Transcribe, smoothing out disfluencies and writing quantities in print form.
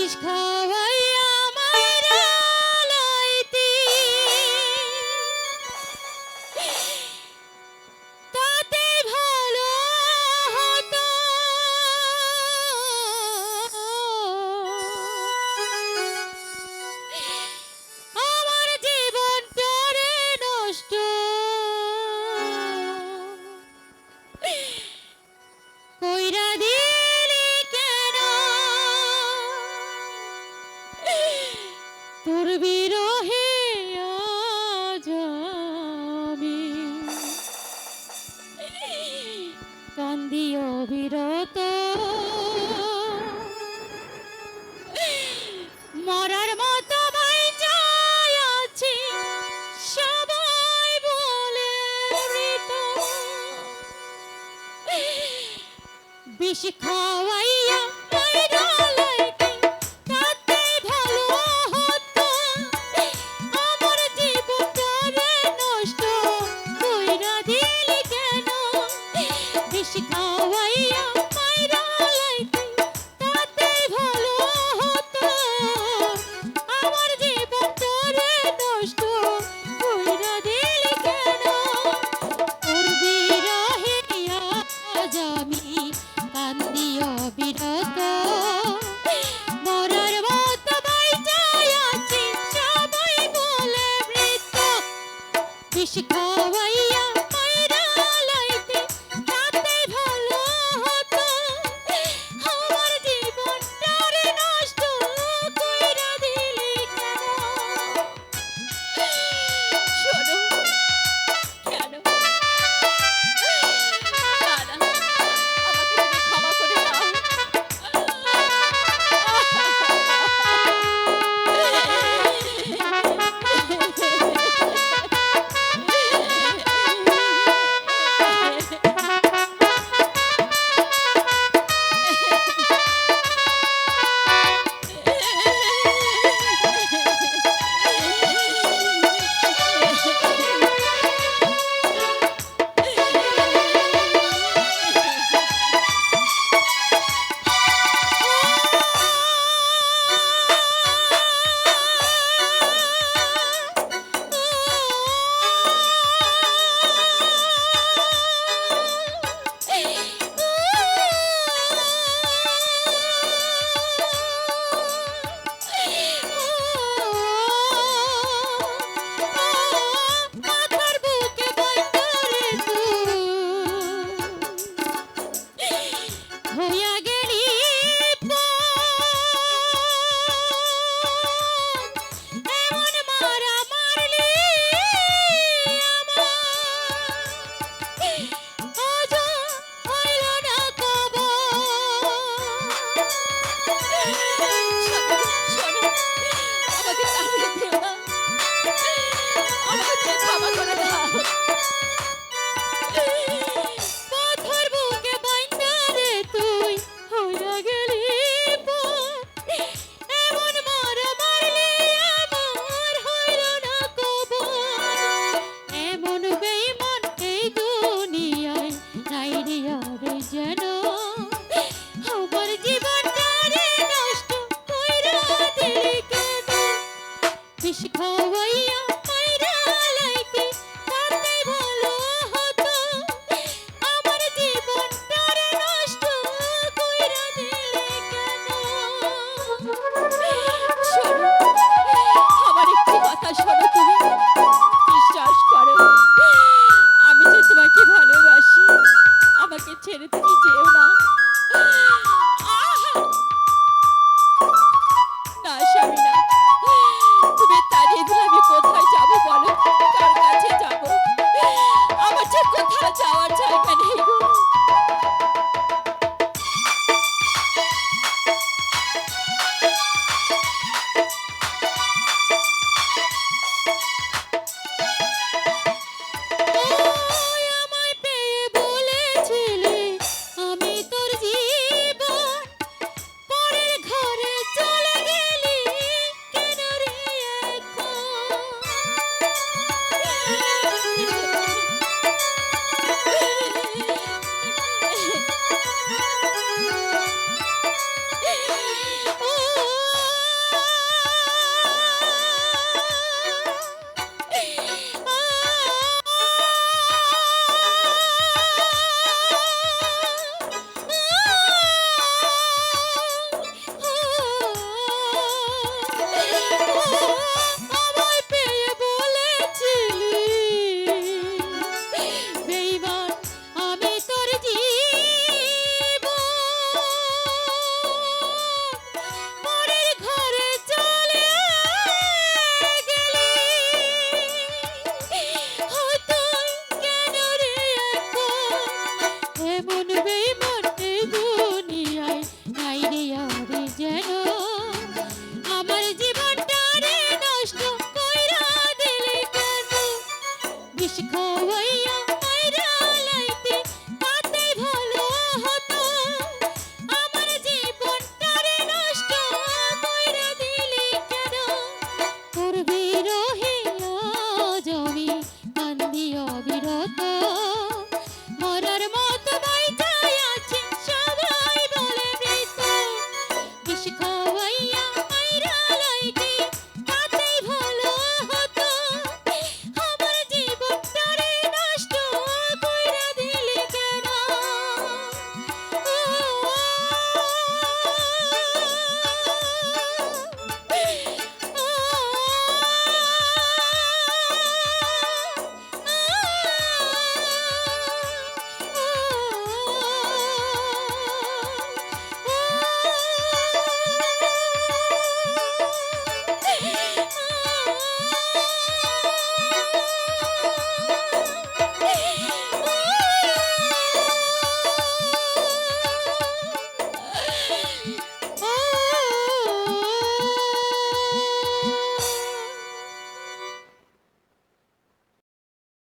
বিষ খাওয়াইয়া মাইরা লাইতি তাতে ভালো হতো আমার জীবনটারে নষ্ট কইরা দিলি কেন তোর বিরহে আজ আমি কান্দি অবিরত মরার মতো বাইচা আছি সবাই বলে মৃত বিষ খাওয়াইয়া মাইরা লাইতি তাতে ভালো হতো আমার জীবনটারে নষ্ট কইরা দিলি কেন বিষ খাওয়াইয়া মাইরা লাইতি তাতে ভালো হতো আমার জীবনটারে নষ্ট কইরা দিলি কেন তোর বিরহে আজ আমি কান্দি অবিরত মরার মতো বাইচা আছি সবাই বলে মৃত বিষ খাওয়াইয়া মাইরা লাইতি তাতে ভালো হতো আমার জীবনটারে নষ্ট কইরা দিলি কেন শোনো কেন আমাকে তুমি ক্ষমা করে দাও শিখায়